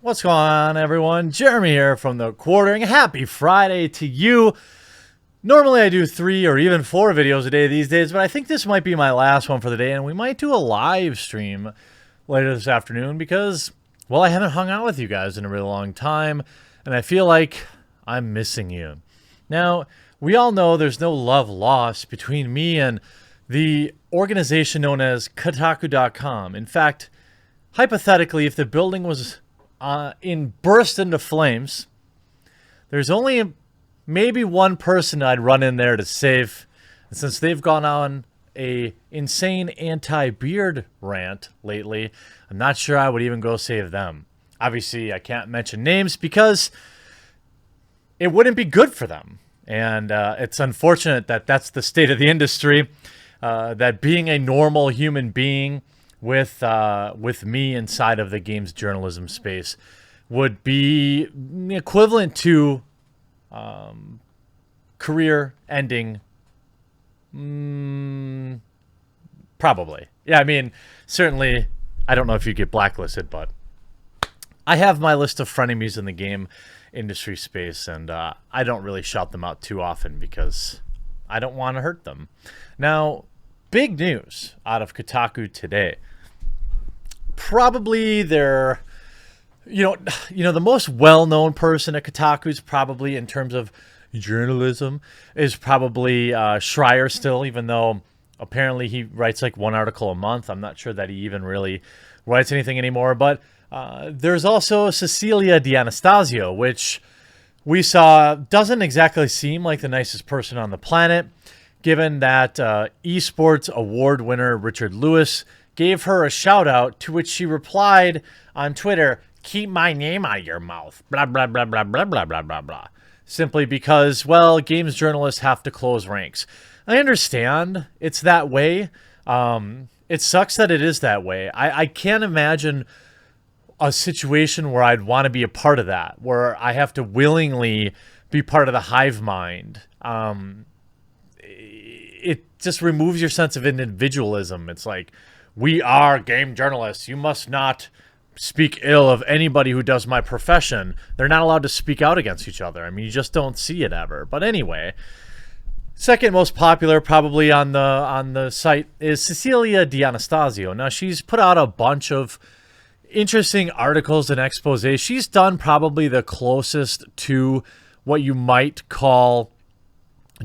What's going on, everyone? Jeremy here from the Quartering. Happy Friday to you. Normally I do 3 or even 4 videos a day these days, but I think this might be my last one for the day, and we might do a live stream later this afternoon because, well, I haven't hung out with you guys in a really long time, and I feel like I'm missing you. Now, we all know there's no love lost between me and the organization known as Kotaku.com. In fact, hypothetically, if the building was burst into flames, there's only maybe one person I'd run in there to save. And since they've gone on a insane anti-beard rant lately, I'm not sure I would even go save them. Obviously, I can't mention names because it wouldn't be good for them. And it's unfortunate that that's the state of the industry, that being a normal human being with me inside of the games journalism space would be equivalent to career ending. Probably. Yeah, I mean, certainly, I don't know if you get blacklisted, but I have my list of frenemies in the game industry space, and I don't really shout them out too often because I don't want to hurt them. Now, big news out of Kotaku today. Probably their, the most well-known person at Kotaku is probably, in terms of journalism, is probably Schreier still, even though apparently he writes like 1 article a month. I'm not sure that he even really writes anything anymore. But there's also Cecilia D Anastasio, which we saw doesn't exactly seem like the nicest person on the planet, given that esports award winner Richard Lewis gave her a shout out, to which she replied on Twitter, "Keep my name out of your mouth, blah, blah, blah, blah, blah, blah, blah, blah, blah." Simply because, well, games journalists have to close ranks. I understand it's that way. It sucks that it is that way. I can't imagine a situation where I'd want to be a part of that, where I have to willingly be part of the hive mind. It just removes your sense of individualism. It's like, we are game journalists. You must not speak ill of anybody who does my profession. They're not allowed to speak out against each other. I mean, you just don't see it ever. But anyway, second most popular probably on the site is Cecilia D Anastasio. Now, she's put out a bunch of interesting articles and exposés. She's done probably the closest to what you might call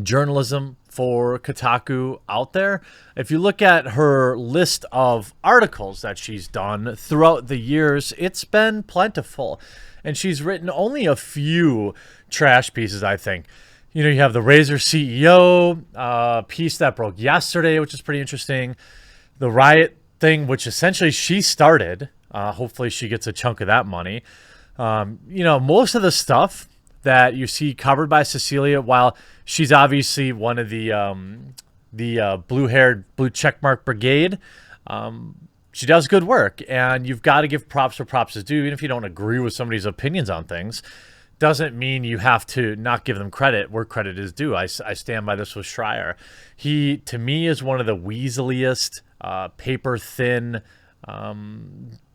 journalism for Kotaku out there. If you look at her list of articles that she's done throughout the years, it's been plentiful. And she's written only a few trash pieces, I think. You have the Razer CEO piece that broke yesterday, which is pretty interesting. The Riot thing, which essentially she started. Hopefully she gets a chunk of that money. Most of the stuff that you see covered by Cecilia, while she's obviously one of the blue-haired, blue checkmark brigade, she does good work, and you've got to give props where props is due. Even if you don't agree with somebody's opinions on things, doesn't mean you have to not give them credit where credit is due. I stand by this with Schreier. He, to me, is one of the weaseliest, paper-thin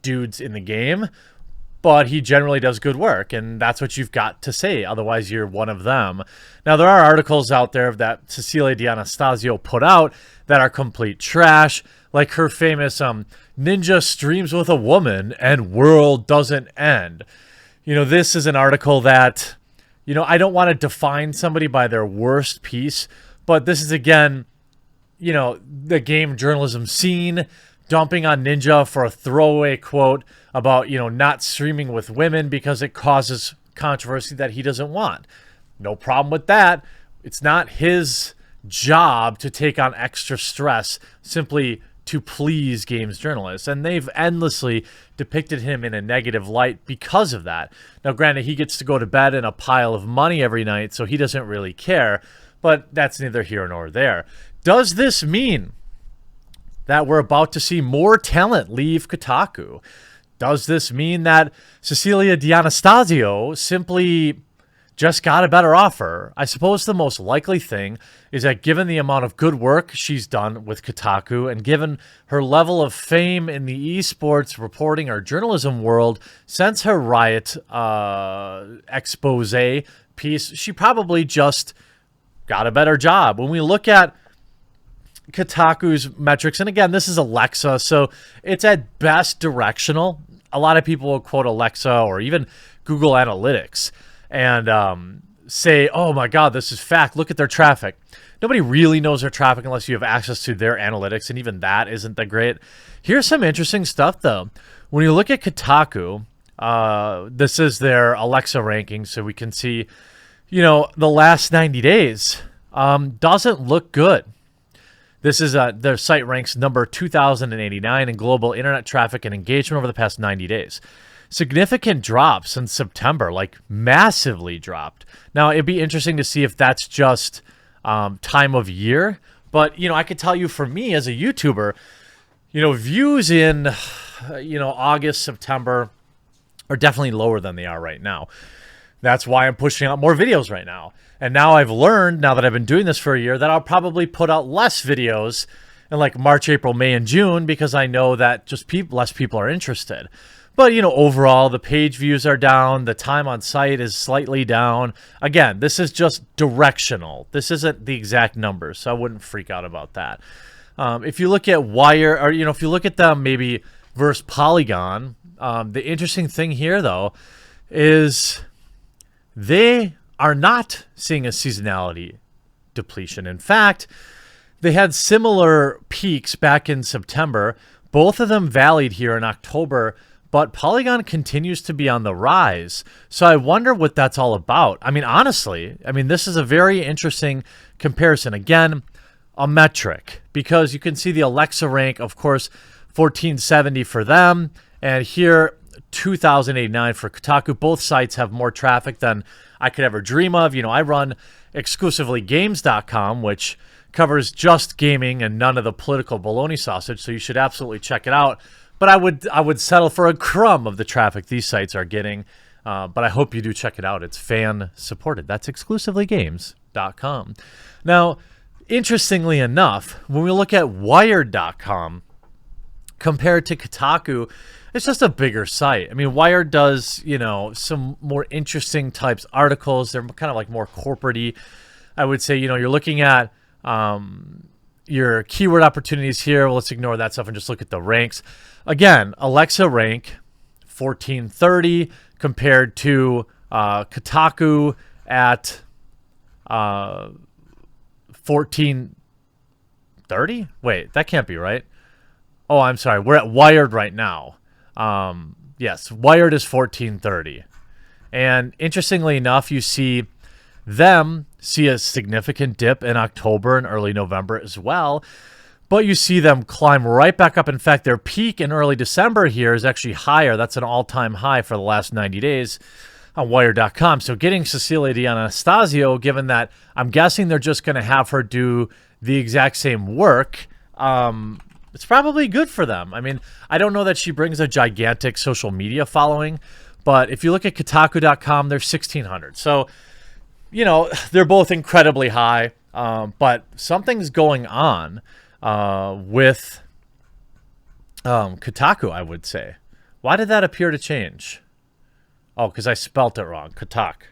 dudes in the game, but he generally does good work, and that's what you've got to say. Otherwise, you're one of them. Now, there are articles out there that Cecilia D Anastasio put out that are complete trash, like her famous "Ninja streams with a woman and world doesn't end." This is an article that, I don't want to define somebody by their worst piece, but this is, again, the game journalism scene dumping on Ninja for a throwaway quote about, not streaming with women because it causes controversy that he doesn't want. No problem with that. It's not his job to take on extra stress simply to please games journalists. And they've endlessly depicted him in a negative light because of that. Now, granted, he gets to go to bed in a pile of money every night, so he doesn't really care. But that's neither here nor there. Does this mean that we're about to see more talent leave Kotaku? Does this mean that Cecilia D Anastasio simply just got a better offer. I suppose the most likely thing is that given the amount of good work she's done with Kotaku and given her level of fame in the esports reporting or journalism world since her Riot expose piece, she probably just got a better job. When we look at Kotaku's metrics, and again, this is Alexa, so it's at best directional. A lot of people will quote Alexa or even Google Analytics and say, oh my God, this is fact. Look at their traffic. Nobody really knows their traffic unless you have access to their analytics, and even that isn't that great. Here's some interesting stuff, though. When you look at Kotaku, this is their Alexa ranking, so we can see, the last 90 days doesn't look good. This is their site ranks number 2,089 in global internet traffic and engagement over the past 90 days. Significant drop since September, like massively dropped. Now, it'd be interesting to see if that's just time of year. But, I could tell you for me as a YouTuber, views in, August, September are definitely lower than they are right now. That's why I'm pushing out more videos right now. And now I've learned, now that I've been doing this for a year, that I'll probably put out less videos in like March, April, May, and June because I know that just less people are interested. But, overall, the page views are down. The time on site is slightly down. Again, this is just directional. This isn't the exact numbers, so I wouldn't freak out about that. If you look at Wire, or, if you look at them maybe versus Polygon, the interesting thing here, though, is they are not seeing a seasonality depletion. In fact, they had similar peaks back in September. Both of them valleyed here in October, but Polygon continues to be on the rise. So I wonder what that's all about. I mean, honestly, this is a very interesting comparison. Again, a metric, because you can see the Alexa rank, of course, 1470 for them, and here 2089 for Kotaku. Both sites have more traffic than I could ever dream of. I run exclusively games.com, which covers just gaming and none of the political baloney sausage, so you should absolutely check it out. But I would settle for a crumb of the traffic these sites are getting. But I hope you do check it out. It's fan supported. That's exclusively games.com. Now, interestingly enough, when we look at Wired.com compared to Kotaku, it's just a bigger site. Wired does, some more interesting types articles. They're kind of like more corporate-y. I would say, you're looking at your keyword opportunities here. Well, let's ignore that stuff and just look at the ranks. Again, Alexa rank 1430 compared to Kotaku at 1430. Wait, that can't be right. Oh, I'm sorry. We're at Wired right now. Yes, Wired is 1430. And interestingly enough, you see them see a significant dip in October and early November as well. But you see them climb right back up. In fact, their peak in early December here is actually higher. That's an all-time high for the last 90 days on Wired.com. So getting Cecilia D Anastasio, given that I'm guessing they're just going to have her do the exact same work, it's probably good for them. I don't know that she brings a gigantic social media following, but if you look at Kotaku.com, they're 1,600. So, they're both incredibly high, but something's going on with Kotaku, I would say. Why did that appear to change? Oh, because I spelt it wrong. Kotaku.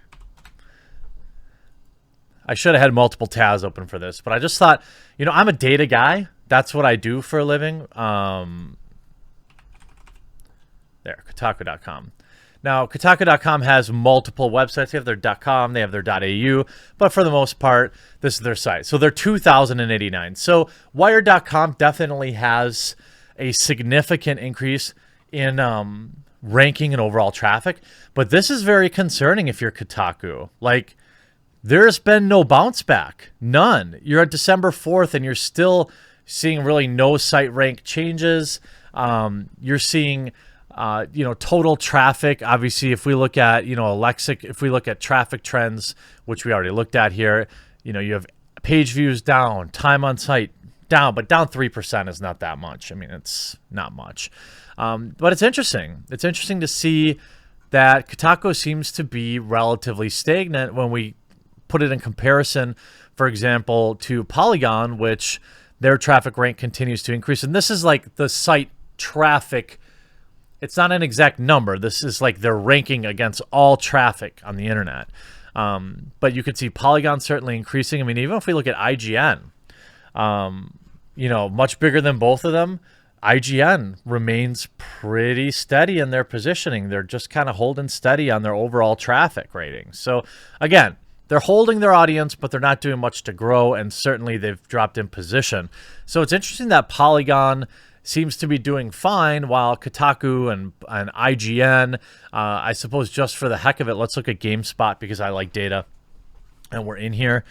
I should have had multiple tabs open for this, but I just thought, I'm a data guy. That's what I do for a living. There, Kotaku.com. Now, Kotaku.com has multiple websites. They have their .com, they have their .au, but for the most part, this is their site. So they're 2,089. So Wired.com definitely has a significant increase in ranking and overall traffic, but this is very concerning if you're Kotaku. Like, there's been no bounce back. None. You're at December 4th, and you're still seeing really no site rank changes. You're seeing... total traffic. Obviously, if we look at, Alexa, if we look at traffic trends, which we already looked at here, you have page views down, time on site down, but down 3% is not that much. It's not much. But it's interesting. It's interesting to see that Kotaku seems to be relatively stagnant when we put it in comparison, for example, to Polygon, which their traffic rank continues to increase. And this is like the site traffic. It's not an exact number. This is like their ranking against all traffic on the internet. But you could see Polygon certainly increasing. I mean, even if we look at IGN, much bigger than both of them, IGN remains pretty steady in their positioning. They're just kind of holding steady on their overall traffic ratings. So again, they're holding their audience, but they're not doing much to grow, and certainly they've dropped in position. So it's interesting that Polygon seems to be doing fine, while Kotaku and IGN, I suppose just for the heck of it, let's look at GameSpot because I like data, and we're in here.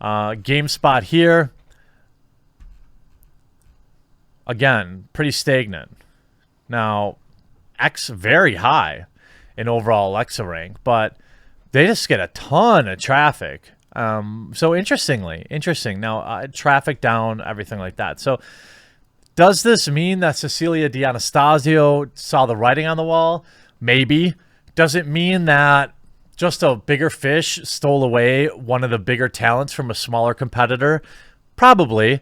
GameSpot here, again, pretty stagnant. Now, X very high in overall Alexa rank, but they just get a ton of traffic. So interesting. Now, traffic down, everything like that. So does this mean that Cecilia D Anastasio saw the writing on the wall? Maybe. Does it mean that just a bigger fish stole away one of the bigger talents from a smaller competitor? Probably.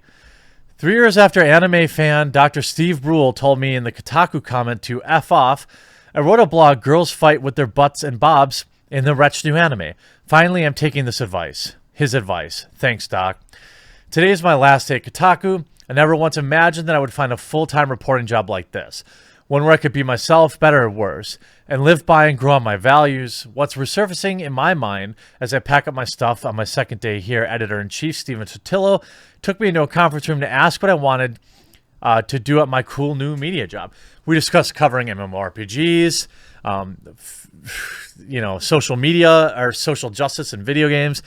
3 years after anime fan Dr. Steve Brule told me in the Kotaku comment to F off, I wrote a blog, Girls Fight with Their Butts and Bobs in the Wretched New Anime. Finally, I'm taking this advice. His advice. Thanks, Doc. Today is my last day at Kotaku. I never once imagined that I would find a full-time reporting job like this. One where I could be myself, better or worse, and live by and grow on my values. What's resurfacing in my mind as I pack up my stuff on my second day here, Editor-in-Chief Stephen Sotillo took me into a conference room to ask what I wanted to do at my cool new media job. We discussed covering MMORPGs, social media or social justice and video games,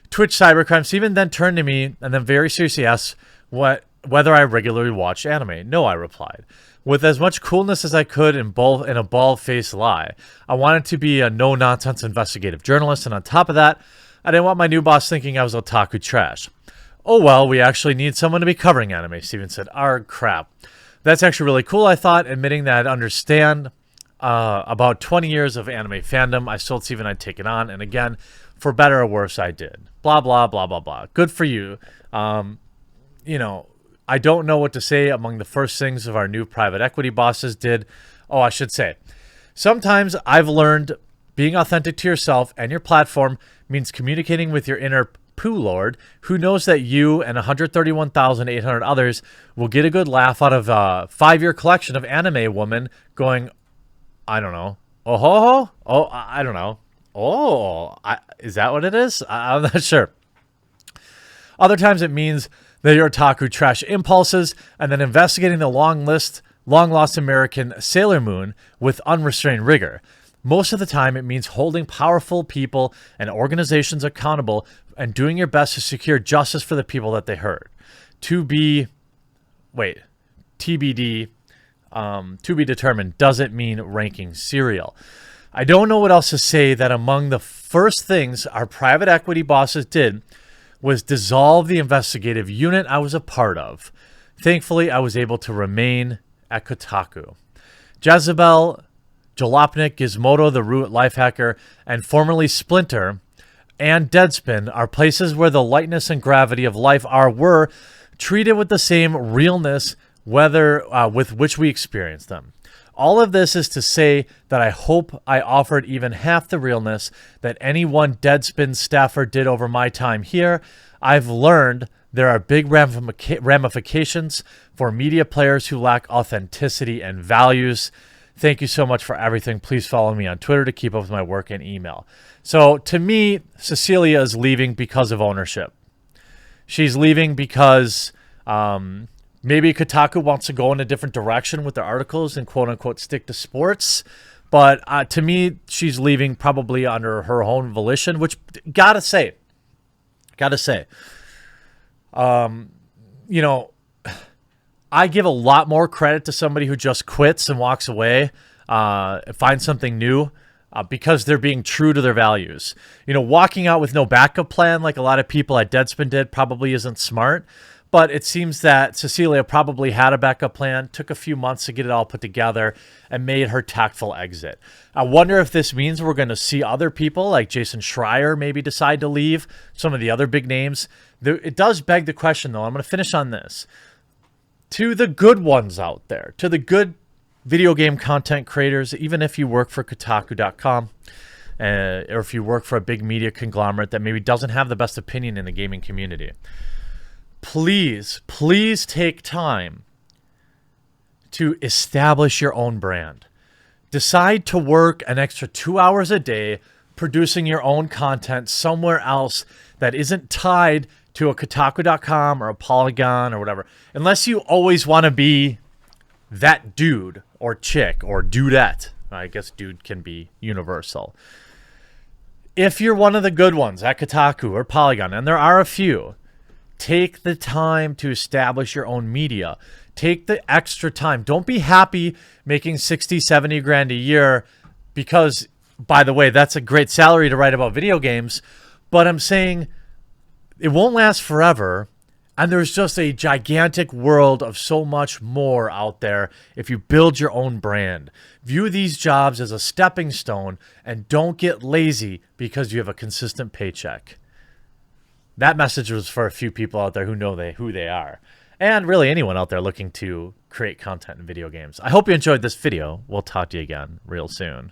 Twitch cybercrime. Stephen then turned to me and then very seriously asked whether I regularly watched anime. No, I replied. With as much coolness as I could in a bald-faced lie. I wanted to be a no-nonsense investigative journalist, and on top of that, I didn't want my new boss thinking I was otaku trash. Oh well, we actually need someone to be covering anime, Steven said. Crap. That's actually really cool, I thought, admitting that I'd understand about 20 years of anime fandom. I told Steven I'd take it on, and again, for better or worse, I did. Blah, blah, blah, blah, blah. Good for you. I don't know what to say. Among the first things of our new private equity bosses did. Oh, I should say. Sometimes I've learned being authentic to yourself and your platform means communicating with your inner poo lord who knows that you and 131,800 others will get a good laugh out of a 5-year collection of anime women going, I don't know. Oh, ho, ho? Oh, I don't know. Oh, is that what it is? I'm not sure. Other times it means that your otaku trash impulses and then investigating the long-lost American Sailor Moon with unrestrained rigor. Most of the time, it means holding powerful people and organizations accountable and doing your best to secure justice for the people that they hurt. TBD, to be determined, doesn't mean ranking cereal. I don't know what else to say that among the first things our private equity bosses did was dissolve the investigative unit I was a part of. Thankfully, I was able to remain at Kotaku. Jezebel, Jalopnik, Gizmodo, the Root Lifehacker, and formerly Splinter, and Deadspin are places where the lightness and gravity of life were treated with the same realness with which we experience them. All of this is to say that I hope I offered even half the realness that any one Deadspin staffer did over my time here. I've learned there are big ramifications for media players who lack authenticity and values. Thank you so much for everything. Please follow me on Twitter to keep up with my work and email. So to me, Cecilia is leaving because of ownership. She's leaving because maybe Kotaku wants to go in a different direction with their articles and quote-unquote stick to sports. But to me, she's leaving probably under her own volition, which gotta say, I give a lot more credit to somebody who just quits and walks away, finds something new, because they're being true to their values. Walking out with no backup plan like a lot of people at Deadspin did probably isn't smart. But it seems that Cecilia probably had a backup plan, took a few months to get it all put together, and made her tactful exit. I wonder if this means we're going to see other people like Jason Schreier maybe decide to leave, some of the other big names. It does beg the question, though. I'm going to finish on this. To the good ones out there, to the good video game content creators, even if you work for Kotaku.com, or if you work for a big media conglomerate that maybe doesn't have the best opinion in the gaming community, please take time to establish your own brand. Decide to work an extra 2 hours a day producing your own content somewhere else that isn't tied to a Kotaku.com or a Polygon or whatever. Unless you always want to be that dude or chick or dudette. I guess dude can be universal. If you're one of the good ones at Kotaku or Polygon, and there are a few, take the time to establish your own media. Take the extra time. Don't be happy making 60, 70 grand a year because, by the way, that's a great salary to write about video games. But I'm saying it won't last forever. And there's just a gigantic world of so much more out there if you build your own brand. View these jobs as a stepping stone and don't get lazy because you have a consistent paycheck. That message was for a few people out there who know who they are. And really anyone out there looking to create content in video games. I hope you enjoyed this video. We'll talk to you again real soon.